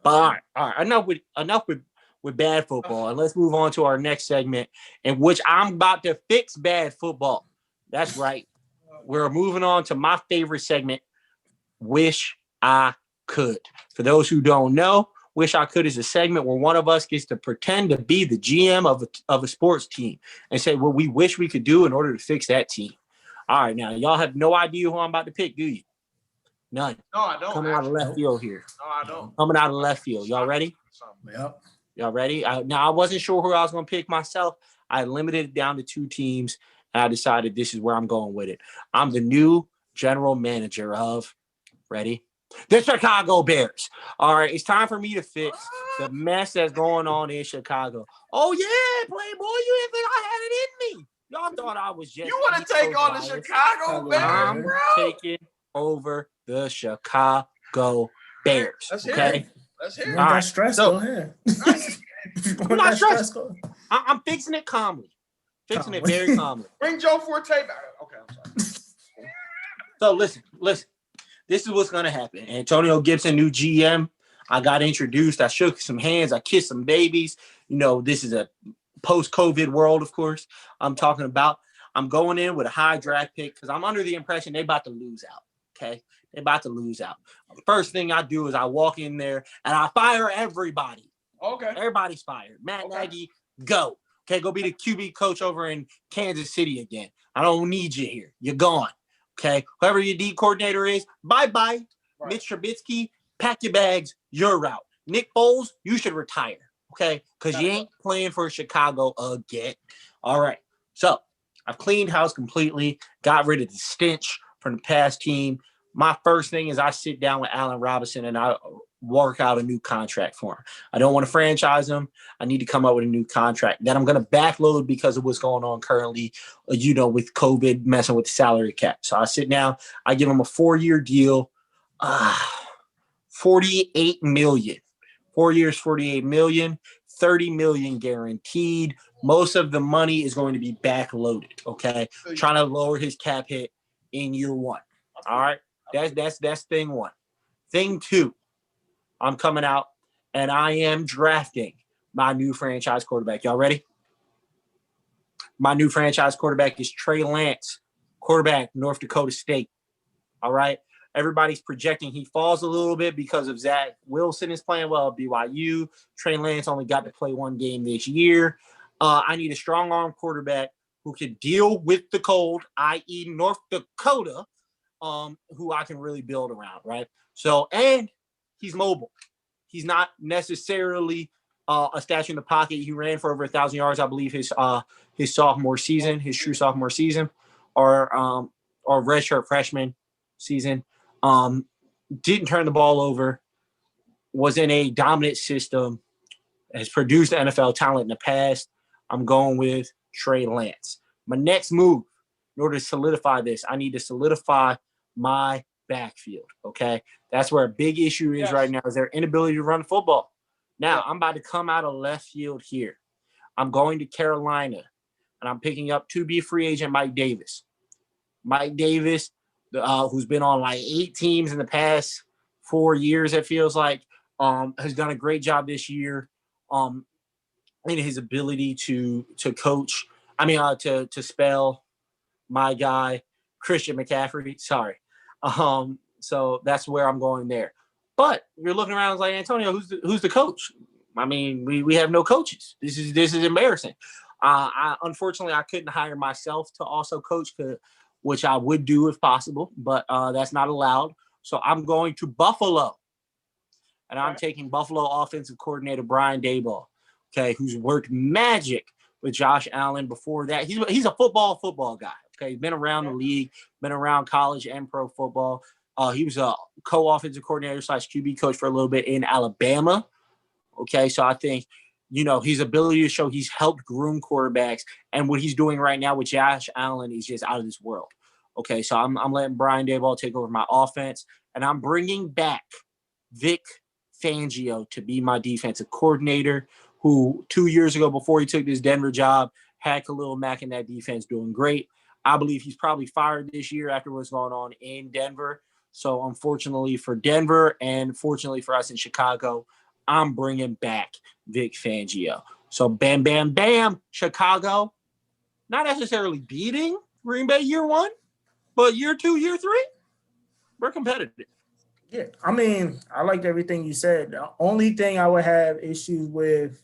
But all right. Enough with bad football, and let's move on to our next segment, in which I'm about to fix bad football. That's right. We're moving on to my favorite segment, Wish I Could. For those who don't know, Wish I Could is a segment where one of us gets to pretend to be the GM of a sports team and say what we wish we could do in order to fix that team. All right, now y'all have no idea who I'm about to pick, do you? None. No, I don't. Coming out of left field here. No, I don't. Coming out of left field. Y'all ready? Yep. Y'all ready? Now, I wasn't sure who I was going to pick myself. I limited it down to 2 teams, and I decided this is where I'm going with it. I'm the new general manager of, ready? The Chicago Bears. All right, it's time for me to fix the mess that's going on in Chicago. Oh, yeah, Playboy, you didn't think I had it in me. Y'all thought I was just. You want to take on the Chicago Bears, I'm bro? taking over the Chicago Bears. Let's okay? hear it. Let's hear You it. want All that right. stress? So- Go ahead. I'm not stressed. I'm fixing it calmly. Fixing it very calmly. Bring Joe Forte back. Okay, I'm sorry. So listen. This is what's gonna happen. Antonio Gibson, new GM. I got introduced. I shook some hands. I kissed some babies. You know, this is a post-COVID world, of course. I'm talking about. I'm going in with a high draft pick because I'm under the impression they're about to lose out. Okay, they're about to lose out. First thing I do is I walk in there and I fire everybody. Okay. Everybody's fired. Matt Nagy, go. Okay, go be the QB coach over in Kansas City again. I don't need you here. You're gone. Okay, whoever your D coordinator is, bye-bye. Right. Mitch Trubisky, pack your bags. You're out. Nick Foles, you should retire. Okay, because you ain't playing for Chicago again. All right, so I've cleaned house completely, got rid of the stench from the past team. My first thing is I sit down with Allen Robinson and I work out a new contract for him. I don't want to franchise him. I need to come up with a new contract that I'm going to backload because of what's going on currently, with COVID messing with the salary cap. So I sit down, I give him a 4-year deal, $48 million. 4 years, $48 million, $30 million guaranteed. Most of the money is going to be backloaded, okay? Trying to lower his cap hit in year 1. All right? That's thing 1. Thing 2, I'm coming out and I am drafting my new franchise quarterback. Y'all ready? My new franchise quarterback is Trey Lance, quarterback, North Dakota State. All right? Everybody's projecting he falls a little bit because of Zach Wilson is playing well at BYU. Trey Lance only got to play 1 game this year. I need a strong arm quarterback who can deal with the cold, i.e. North Dakota, who I can really build around, right? So, and he's mobile. He's not necessarily a statue in the pocket. He ran for over 1,000 yards, I believe, his sophomore season, his true sophomore season, or redshirt freshman season. Didn't turn the ball over, was in a dominant system, has produced NFL talent in the past. I'm going with Trey Lance. My next move, in order to solidify this, I need to solidify my backfield, okay? That's where a big issue is right now, is their inability to run football. Now, I'm about to come out of left field here. I'm going to Carolina, and I'm picking up to-be free agent Mike Davis. Mike Davis, who's been on like 8 teams in the past 4 years, it feels like, has done a great job this year in his ability to coach. To spell my guy, Christian McCaffrey. Sorry. So that's where I'm going there. But you're looking around like, Antonio, who's the coach? I mean, we have no coaches. This is embarrassing. Unfortunately, I couldn't hire myself to also coach, which I would do if possible, but that's not allowed. So I'm going to Buffalo, and I'm taking Buffalo offensive coordinator Brian Daboll, okay, who's worked magic with Josh Allen before that. He's a football guy, okay? He's been around the league, been around college and pro football. He was a co-offensive coordinator / QB coach for a little bit in Alabama, okay? So I think, his ability to show he's helped groom quarterbacks, and what he's doing right now with Josh Allen is just out of this world. Okay, so I'm letting Brian Daboll take over my offense, and I'm bringing back Vic Fangio to be my defensive coordinator, who 2 years ago, before he took this Denver job, had Khalil Mack in that defense doing great. I believe he's probably fired this year after what's going on in Denver. So unfortunately for Denver and fortunately for us in Chicago, I'm bringing back Vic Fangio. So bam, bam, bam, Chicago, not necessarily beating Green Bay year one, but year two, year three, we're competitive. Yeah, I mean, I liked everything you said. The only thing I would have issues with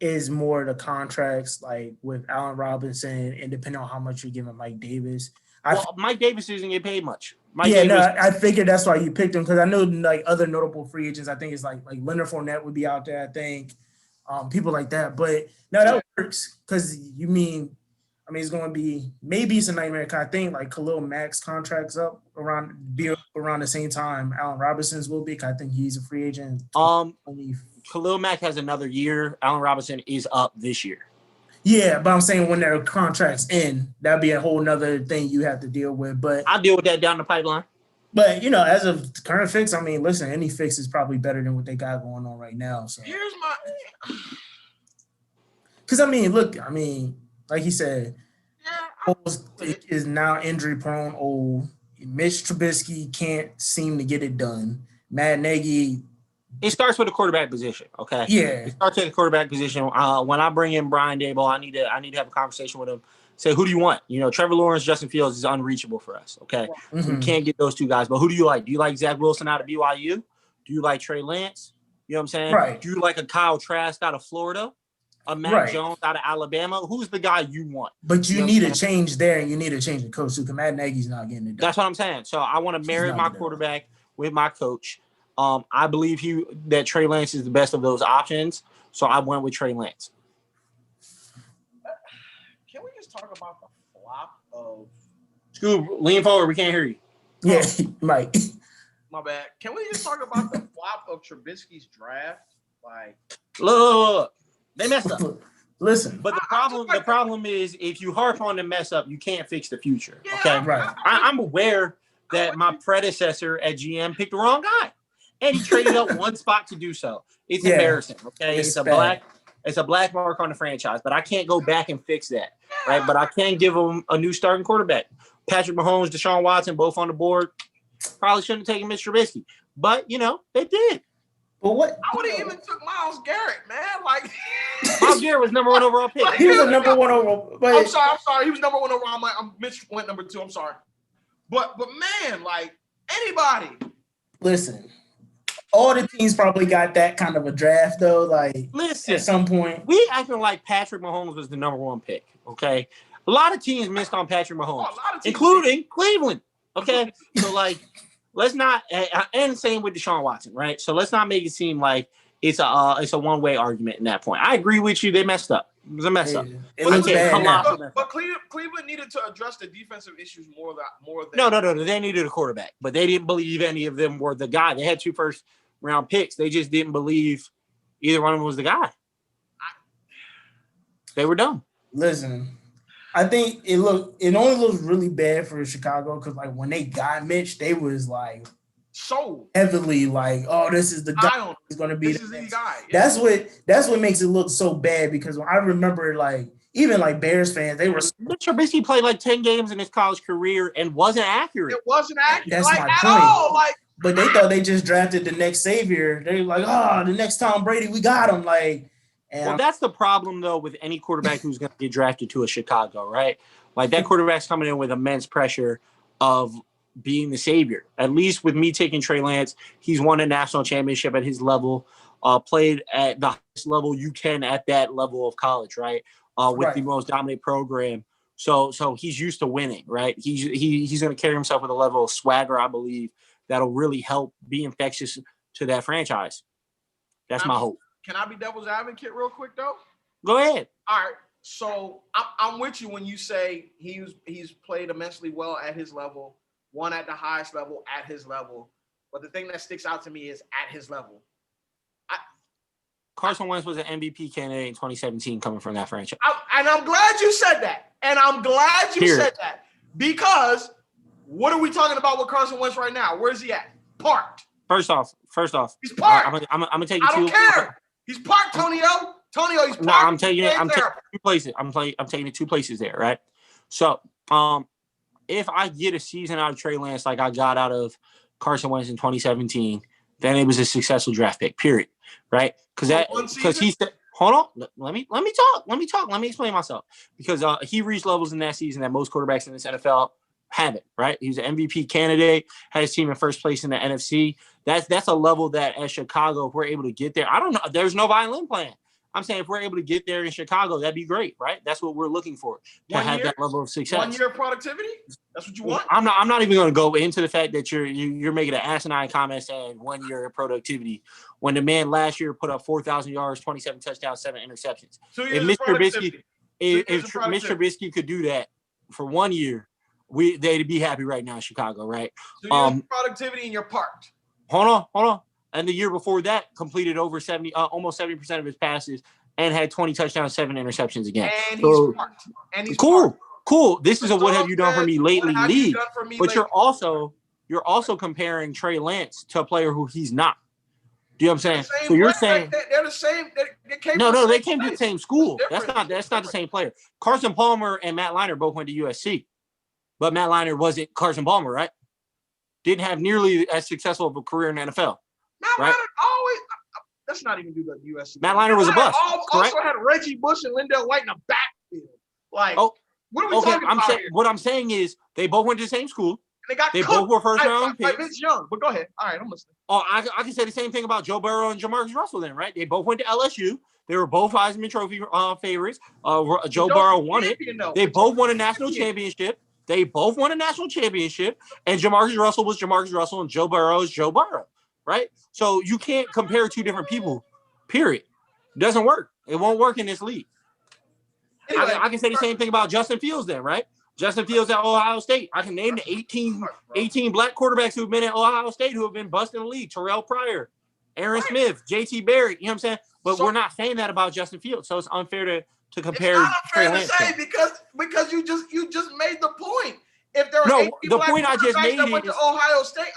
is more the contracts, like with Allen Robinson, and depending on how much you're giving Mike Davis. Mike Davis isn't getting paid much. I figured that's why you picked him because I know like other notable free agents. I think it's like Leonard Fournette would be out there. I think people like that. But no, that works because it's going to be maybe it's a nightmare. Cause I think like Khalil Mack's contract's up around the same time Allen Robinson's will be. Cause I think he's a free agent. Khalil Mack has another year. Allen Robinson is up this year. Yeah, but I'm saying when their contracts end, that'd be a whole nother thing you have to deal with. But I'll deal with that down the pipeline. But as of current fix, listen, any fix is probably better than what they got going on right now. So here's my, because like he said, is now injury prone. Old Mitch Trubisky can't seem to get it done. Matt Nagy. It starts with the quarterback position, okay? Yeah. It starts at the quarterback position. When I bring in Brian Daboll, I need to have a conversation with him. Say, who do you want? Trevor Lawrence, Justin Fields is unreachable for us, okay? Mm-hmm. So we can't get those two guys. But who do you like? Do you like Zach Wilson out of BYU? Do you like Trey Lance? You know what I'm saying? Right. Do you like a Kyle Trask out of Florida? A Matt Jones out of Alabama? Who's the guy you want? But you need a change there, and you need to change the coach too, because Matt Nagy's not getting it done. That's what I'm saying. So I want to marry my quarterback with my coach. I believe that Trey Lance is the best of those options, so I went with Trey Lance. Can we just talk about the flop of Scoob? Lean forward. We can't hear you. Yeah, Mike. My bad. Can we just talk about the flop of Trubisky's draft? Like, look, they messed up. Listen, but the problem is if you harp on the mess up, you can't fix the future. Yeah, okay, right. I'm aware that my predecessor at GM picked the wrong guy. And he traded up one spot to do so. It's embarrassing, okay? It's a black mark on the franchise, but I can't go back and fix that, right? But I can give him a new starting quarterback. Patrick Mahomes, Deshaun Watson, both on the board. Probably shouldn't have taken Mr. Trubisky, but they did. But what? I would have even took Myles Garrett, man. Like Myles Garrett was number one overall pick. He was a number one overall. I'm sorry. He was number one overall. Mitch went number 2. I'm sorry, but man, like anybody. Listen. All the teams probably got that kind of a draft, though. Like, listen, at some point, we acting like Patrick Mahomes was the number one pick. Okay, a lot of teams missed on Patrick Mahomes, including Cleveland. Okay, so let's not, and same with Deshaun Watson, right? So let's not make it seem like it's a one-way argument in that point. I agree with you. They messed up. It was a mess up. It looks bad. But Cleveland needed to address the defensive issues more than. No. They needed a quarterback, but they didn't believe any of them were the guy. They had 2 first-round picks. They just didn't believe either one of them was the guy. They were dumb. Listen, I think it only looks really bad for Chicago because when they got Mitch, they was so heavily oh, this is the guy who's going to be the guy. Yeah. That's what makes it look so bad because I remember even Bears fans, they were. Mitch Trubisky played 10 games in his college career and wasn't accurate. It wasn't accurate. That's my point. All. But they thought they just drafted the next savior. They were the next Tom Brady, we got him. Well, that's the problem, though, with any quarterback who's going to get drafted to a Chicago, right? That quarterback's coming in with immense pressure of being the savior. At least with me taking Trey Lance, he's won a national championship at his level, played at the highest level you can at that level of college, right? With the most dominant program. So he's used to winning, right? He's going to carry himself with a level of swagger, I believe, that'll really help be infectious to that franchise. That's my hope. Can I be devil's advocate real quick, though? Go ahead. All right. So I'm with you when you say he's played immensely well at his level, won at the highest level at his level. But the thing that sticks out to me is at his level. Carson Wentz was an MVP candidate in 2017 coming from that franchise. And I'm glad you said that. Said that. Because what are we talking about with Carson Wentz right now? Where's he at? Parked. First off. He's parked. I'm going to take you I don't care. He's parked, Tonio. He's parked. No, I'm taking 2 places. I'm taking it 2 places there, right? So, if I get a season out of Trey Lance like I got out of Carson Wentz in 2017, then it was a successful draft pick, period. right? Because he said, hold on, let me talk. Let me explain myself. Because he reached levels in that season that most quarterbacks in this NFL haven't, right? He's an MVP candidate, had his team in first place in the NFC. That's a level that at Chicago, if we're able to get there, I don't know. There's no violin plan. I'm saying if we're able to get there in Chicago, that'd be great, right? That's what we're looking for to have that level of success. 1 year productivity? That's what you want? I'm not even going to go into the fact that you're making an asinine comment saying 1 year of productivity when the man last year put up 4,000 yards, 27 touchdowns, 7 interceptions. 2 years of productivity. If Mr. Trubisky could do that for 1 year, they'd be happy right now in Chicago, right? 2 years of productivity and you're parked. Hold on. And the year before that, completed over almost 70% of his passes and had 20 touchdowns, 7 interceptions again. And he's parked. And he's cool. Parked. Cool. This is a what have you done for me lately league. But you're also comparing Trey Lance to a player who he's not. Do you know what I'm saying? So you're saying they're the same. They came they came to the same school. That's not the same player. Carson Palmer and Matt Leinart both went to USC, but Matt Leinart wasn't Carson Palmer, right? Didn't have nearly as successful of a career in the NFL. Matt Leinart always. Let's not even do the USC. Matt Leinart was a bust. Also had Reggie Bush and Lindell White in the backfield. Like, what are we talking about here? What I'm saying is they both went to the same school. They both were first round picks. Like Vince Young. But go ahead. All right, I'm listening. Oh, I can say the same thing about Joe Burrow and Jamarcus Russell then, right? They both went to LSU. They were both Heisman Trophy favorites. Joe Burrow won it. They both won a national championship. And Jamarcus Russell was Jamarcus Russell, and Joe Burrow is Joe Burrow, right? So you can't compare two different people, period. It doesn't work. It won't work in this league. Anyway, I can say the same thing about Justin Fields then, right? Justin Fields at Ohio State. I can name the 18 black quarterbacks who've been at Ohio State who have been busting the league. Terrell Pryor, Aaron Smith, JT Barrett, you know what I'm saying? But we're not saying that about Justin Fields. So it's unfair to compare. It's not unfair to say because you just made the point. If there are 18 black quarterbacks that went to Ohio State,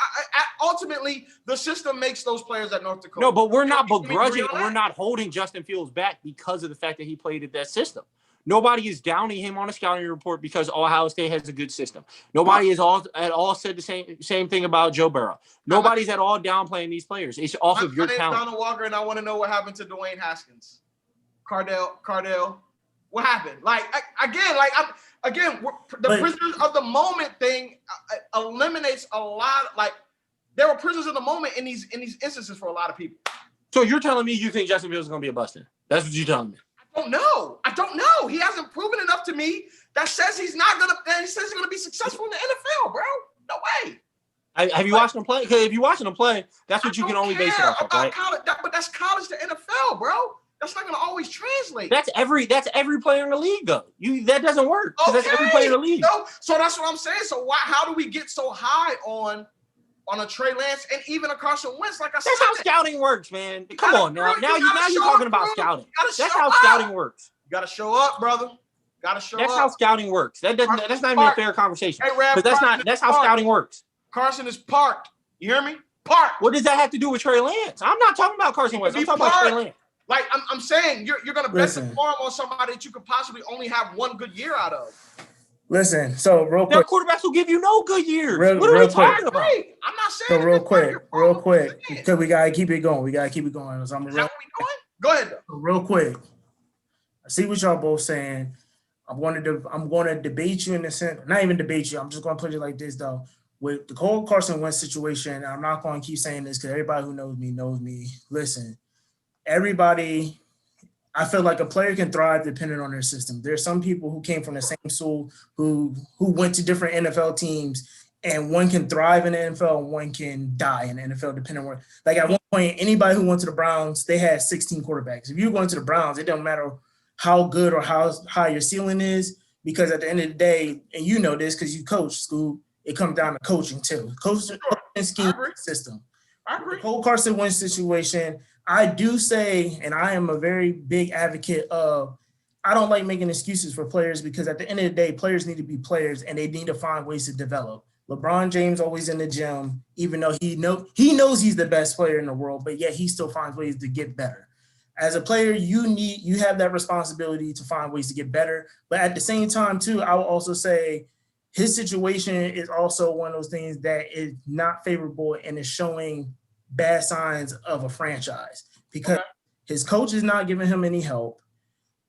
ultimately the system makes those players at North Dakota. No, but we're not begrudging. We're not holding Justin Fields back because of the fact that he played at that system. Nobody is downing him on a scouting report because Ohio State has a good system. Nobody is at all said the same thing about Joe Burrow. Nobody's at all downplaying these players. It's off of your talent. Donald Walker, and I want to know what happened to Dwayne Haskins. Cardell, what happened? The prisoners of the moment thing eliminates a lot. Like, there were prisoners of the moment in these instances for a lot of people. So you're telling me you think Justin Fields is going to be a bust? That's what you're telling me. I don't know. He hasn't proven enough to me that says he's not gonna. He says he's gonna be successful in the NFL, bro. No way. Have you watched him play? Because if you're watching him play, that's what you can only base it off of, right? College, but that's college to NFL, bro. That's not gonna always translate. That's every player in the league, though. That doesn't work. Okay. That's every player in the league. So that's what I'm saying. So how do we get so high on a Trey Lance and even a Carson Wentz? Like I said, that's how scouting works, man. Come on now. Now you're talking about scouting. That's how scouting works. You gotta show up, brother. That's how scouting works. That's not even a fair conversation. But that's how scouting works. Carson is parked. You hear me? Parked. What does that have to do with Trey Lance? I'm not talking about Carson Wentz. I'm talking about Trey Lance. Like I'm saying, you're gonna bet the farm on somebody that you could possibly only have one good year out of. Listen, so real quick. There are quarterbacks who give you no good years. What are we talking about? I'm not saying. So real quick, because we gotta keep it going. So Go ahead. So real quick, I see what y'all both saying. I'm going to debate you in a sense. Not even debate you. I'm just going to put it like this though. With the whole Carson Wentz situation, I'm not going to keep saying this because everybody who knows me. Listen, everybody. I feel like a player can thrive depending on their system. There's some people who came from the same school who went to different NFL teams, and one can thrive in the NFL and one can die in the NFL depending on where. Like at one point, anybody who went to the Browns, they had 16 quarterbacks. If you're going to the Browns, it doesn't matter how good or how high your ceiling is, because at the end of the day, and you know this because you coach school, it comes down to coaching too. Coaching scheme system. I agree. The whole Carson Wentz situation, I do say, and I am a very big advocate of, I don't like making excuses for players because at the end of the day, players need to be players and they need to find ways to develop. LeBron James always in the gym, even though he knows he's the best player in the world, but yet he still finds ways to get better. As a player, you have that responsibility to find ways to get better. But at the same time, too, I will also say his situation is also one of those things that is not favorable and is showing bad signs of a franchise. because his coach is not giving him any help.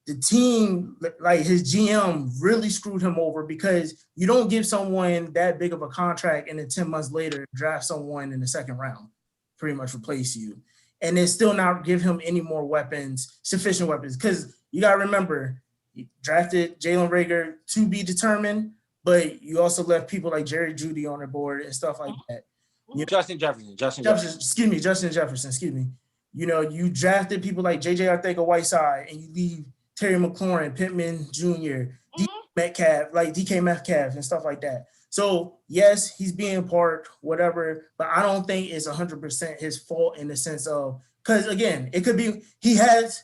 The team, like his GM, really screwed him over because you don't give someone that big of a contract and then 10 months later draft someone in the second round, pretty much replace you, and then still not give him any more weapons, sufficient weapons. Because you got to remember, you drafted Jalen Reagor to be determined, but you also left people like Jerry Jeudy on the board and stuff like that. Justin Jefferson. Justin Jefferson. You know, you drafted people like J.J. Arcega-Whiteside, and you leave Terry McLaurin, Pittman Jr., DK Metcalf, and stuff like that. So, yes, he's being part, whatever, but I don't think it's 100% his fault in the sense of, because, again, it could be he has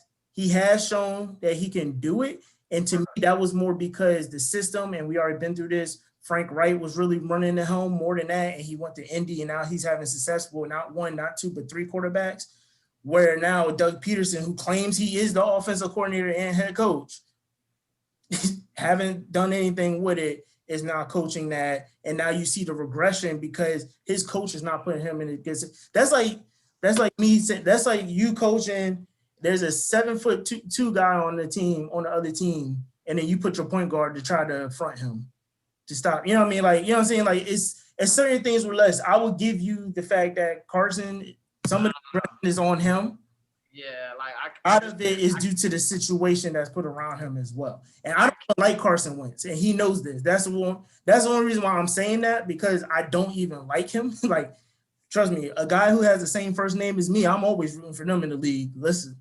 shown that he can do it, and to me, that was more because the system, and we already been through this, Frank Wright was really running the helm more than that, and he went to Indy, and now he's having successful, not one, not two, but three quarterbacks. Where now Doug Peterson, who claims he is the offensive coordinator and head coach, haven't done anything with it, is now coaching that. And now you see the regression because his coach is not putting him in it. That's like me saying, that's like you coaching, there's a 7'2" guy on the team, on the other team, and then you put your point guard to try to front him to stop. You know what I mean? Like, you know what I'm saying? Like, it's certain things were less. I would give you the fact that Carson, some of the regression is on him. Yeah, like out of it is due to the situation that's put around him as well. And I don't like Carson Wentz, and he knows this. That's the only reason why I'm saying that, because I don't even like him. Like, trust me, a guy who has the same first name as me, I'm always rooting for them in the league. Listen,